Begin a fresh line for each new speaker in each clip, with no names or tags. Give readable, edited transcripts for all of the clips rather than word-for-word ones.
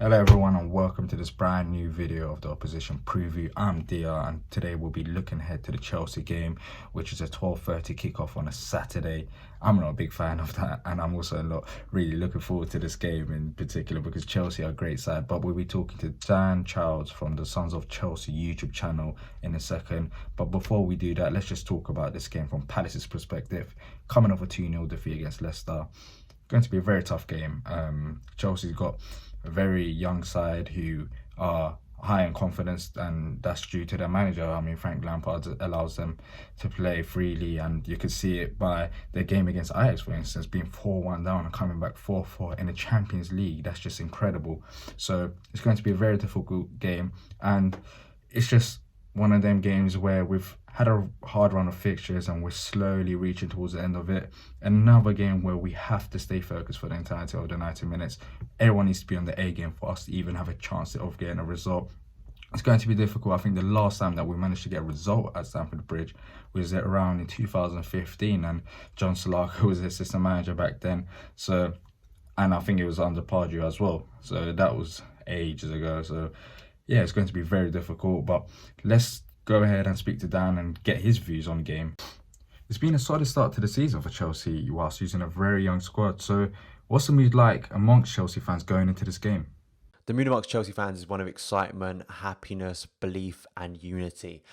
Hello everyone and welcome to this brand new video of the opposition preview. I'm Dia and today we'll be looking ahead to the Chelsea game, which is a 12:30 kickoff on a Saturday. I'm not a big fan of that, and I'm also not really looking forward to this game in particular because Chelsea are a great side. But we'll be talking to Dan Childs from the Sons of Chelsea YouTube channel in a second. But before we do that, let's just talk about this game from Palace's perspective. Coming off a 2-0 defeat against Leicester, going to be a very tough game. Chelsea's got a very young side who are high in confidence, and that's due to their manager. I mean, Frank Lampard allows them to play freely, and you could see it by their game against Ajax, for instance, being 4-1 down and coming back 4-4 in the Champions League. That's just incredible. So it's going to be a very difficult game, and it's just one of them games where we've had a hard run of fixtures and we're slowly reaching towards the end of it. Another game where we have to stay focused for the entirety of the 90 minutes. Everyone needs to be on the A game for us to even have a chance of getting a result. It's going to be difficult. I think the last time that we managed to get a result at Stamford Bridge was around in 2015, and John Solarco was the assistant manager back then. So, and I think it was under Pardew as well. So that was ages ago. So yeah, it's going to be very difficult, but let's go ahead and speak to Dan and get his views on the game. It's been a solid start to the season for Chelsea whilst using a very young squad. So what's the mood like amongst Chelsea fans going into this game?
The mood amongst Chelsea fans is one of excitement, happiness, belief, and unity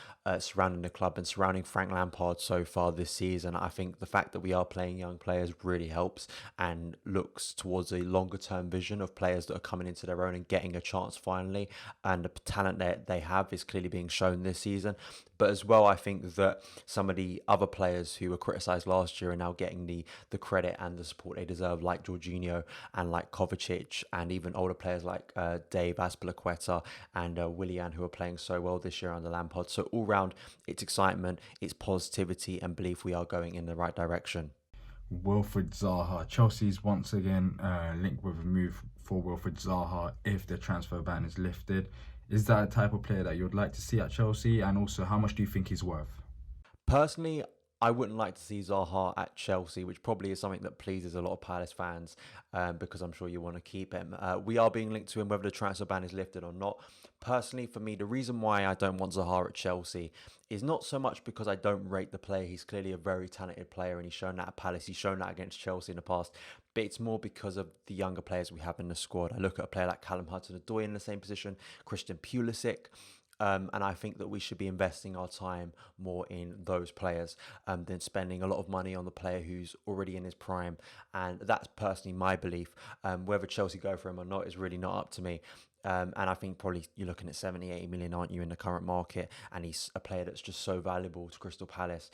surrounding the club and surrounding Frank Lampard so far this season. I think the fact that we are playing young players really helps and looks towards a longer term vision of players that are coming into their own and getting a chance finally. And the talent that they have is clearly being shown this season. But as well, I think that some of the other players who were criticised last year are now getting the credit and the support they deserve, like Jorginho and like Kovacic, and even older players like Dave Azpilicueta and Willian, who are playing so well this year under Lampard. So all round, it's excitement, it's positivity, and belief we are going in the right direction.
Wilfried Zaha. Chelsea's once again linked with a move for Wilfried Zaha if the transfer ban is lifted. Is that a type of player that you'd like to see at Chelsea? And also, how much do you think he's worth?
Personally, I wouldn't like to see Zaha at Chelsea, which probably is something that pleases a lot of Palace fans, because I'm sure you want to keep him. We are being linked to him whether the transfer ban is lifted or not. Personally, for me, the reason why I don't want Zaha at Chelsea is not so much because I don't rate the player. He's clearly a very talented player, and he's shown that at Palace. He's shown that against Chelsea in the past. But it's more because of the younger players we have in the squad. I look at a player like Callum Hudson-Odoi in the same position, Christian Pulisic. And I think that we should be investing our time more in those players than spending a lot of money on the player who's already in his prime. And that's personally my belief. Whether Chelsea go for him or not is really not up to me. And I think probably you're looking at 70, 80 million, aren't you, in the current market? And he's a player that's just so valuable to Crystal Palace.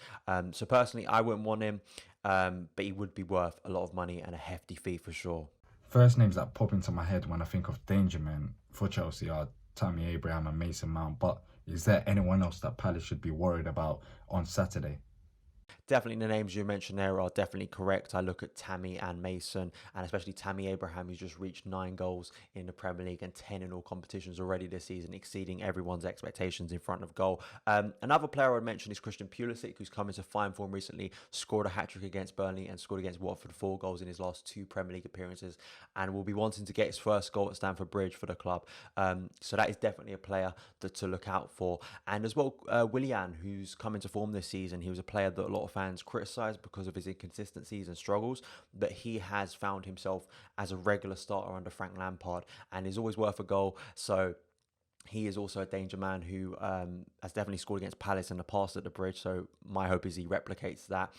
So personally, I wouldn't want him, but he would be worth a lot of money and a hefty fee for sure.
First names that pop into my head when I think of danger men for Chelsea are Tammy Abraham and Mason Mount. But is there anyone else that Palace should be worried about on Saturday?
Definitely the names you mentioned there are definitely correct. I look at Tammy and Mason, and especially Tammy Abraham, who's just reached 9 goals in the Premier League and 10 in all competitions already this season, exceeding everyone's expectations in front of goal. Another player I'd mention is Christian Pulisic, who's come into fine form recently, scored a hat-trick against Burnley and scored against Watford 4 goals in his last 2 Premier League appearances, and will be wanting to get his first goal at Stamford Bridge for the club. So that is definitely a player to look out for. And as well, Willian, who's come into form this season. He was a player that a lot of fans criticised because of his inconsistencies and struggles, but he has found himself as a regular starter under Frank Lampard and is always worth a goal. So he is also a danger man who has definitely scored against Palace in the past at the Bridge. So my hope is he replicates that.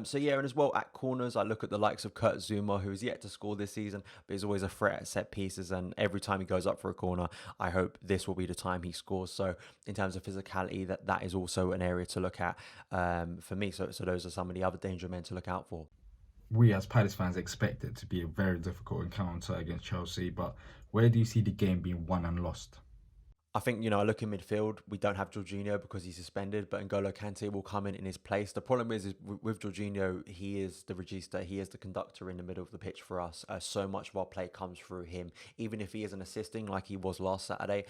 So yeah, and as well at corners, I look at the likes of Kurt Zuma, who is yet to score this season, but is always a threat at set pieces. And every time he goes up for a corner, I hope this will be the time he scores. So in terms of physicality, that is also an area to look at for me. So those are some of the other danger men to look out for.
We as Palace fans expect it to be a very difficult encounter against Chelsea, but where do you see the game being won and lost?
I think, I look in midfield, we don't have Jorginho because he's suspended, but N'Golo Kante will come in his place. The problem is with Jorginho, he is the regista, he is the conductor in the middle of the pitch for us. So much of our play comes through him. Even if he isn't assisting like he was last Saturday,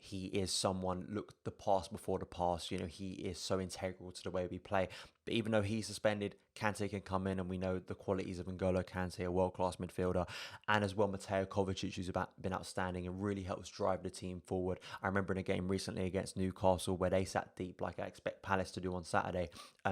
he is someone, look, the pass before the pass, he is so integral to the way we play. But even though he's suspended, Kante can come in, and we know the qualities of N'Golo Kante, a world-class midfielder, and as well Mateo Kovacic, who's been outstanding and really helps drive the team forward. I remember in a game recently against Newcastle where they sat deep, like I expect Palace to do on Saturday.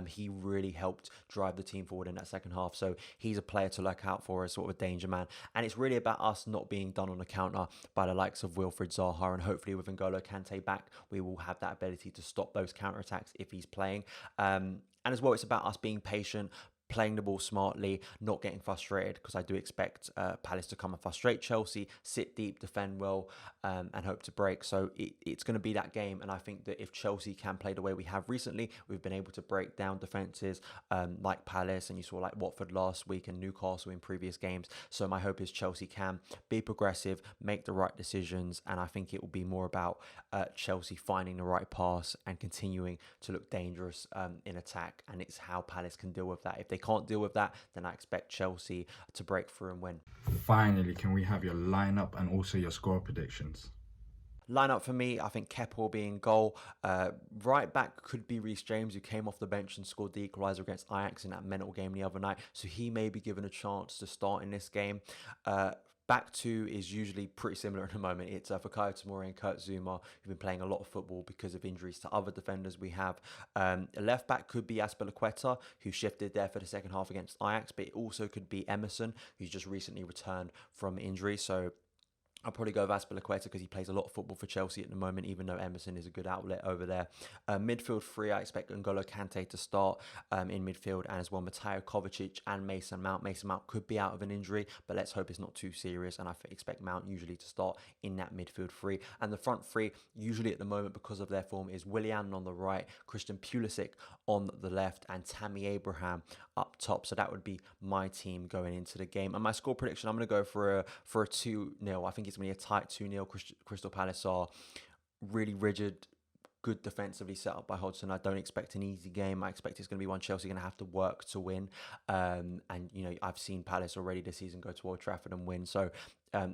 He really helped drive the team forward in that second half. So he's a player to look out for, as sort of a danger man. And it's really about us not being done on the counter by the likes of Wilfried Zaha, and hopefully with N'Golo Kante back, we will have that ability to stop those counter attacks if he's playing. And as well, it's about us being patient, playing the ball smartly, not getting frustrated, because I do expect Palace to come and frustrate Chelsea, sit deep, defend well, and hope to break. So it's going to be that game, and I think that if Chelsea can play the way we have recently, we've been able to break down defences like Palace, and you saw like Watford last week and Newcastle in previous games. So my hope is Chelsea can be progressive, make the right decisions, and I think it will be more about Chelsea finding the right pass and continuing to look dangerous in attack, and it's how Palace can deal with that. If they can't deal with that, then I expect Chelsea to break through and win.
Finally, can we have your lineup and also your score predictions?
Lineup for me, I think Kepa will be in goal. Right back could be Reece James, who came off the bench and scored the equaliser against Ajax in that mental game the other night. So he may be given a chance to start in this game. Back two is usually pretty similar at the moment. It's Fikayo Tomori and Kurt Zouma, who've been playing a lot of football because of injuries to other defenders we have. Left back could be Azpilicueta, who shifted there for the second half against Ajax, but it also could be Emerson, who's just recently returned from injury. So I'll probably go with Azpilicueta because he plays a lot of football for Chelsea at the moment, even though Emerson is a good outlet over there. Midfield three, I expect N'Golo Kante to start in midfield, and as well Mateo Kovacic and Mason Mount. Mason Mount could be out of an injury, but let's hope it's not too serious, and I expect Mount usually to start in that midfield three. And the front three, usually at the moment because of their form, is Willian on the right, Christian Pulisic on the left, and Tammy Abraham up top. So that would be my team going into the game. And my score prediction, I'm going to go for a 2-0. I think it's going to be a tight 2-0. Crystal Palace are really rigid, good defensively set up by Hodgson. I don't expect an easy game. I expect it's going to be one Chelsea are going to have to work to win. And, you know, I've seen Palace already this season go to Old Trafford and win. So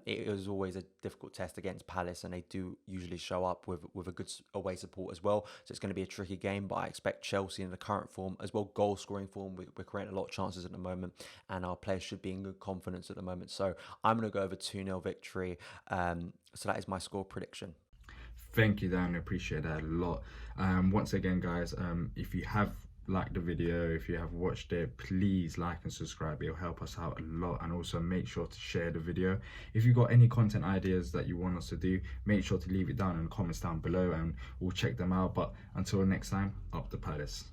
it was always a difficult test against Palace, and they do usually show up with a good away support as well. So it's going to be a tricky game, but I expect Chelsea in the current form, as well goal scoring form, we're creating a lot of chances at the moment, and our players should be in good confidence at the moment. So I'm going to go over 2-0 victory. So that is my score prediction.
Thank you, Dan. I appreciate that a lot. Once again, guys, if you have liked the video, if you have watched it, please like and subscribe. It'll help us out a lot, and also make sure to share the video. If you've got any content ideas that you want us to do, make sure to leave it down in the comments down below, and we'll check them out. But until next time, up the Palace.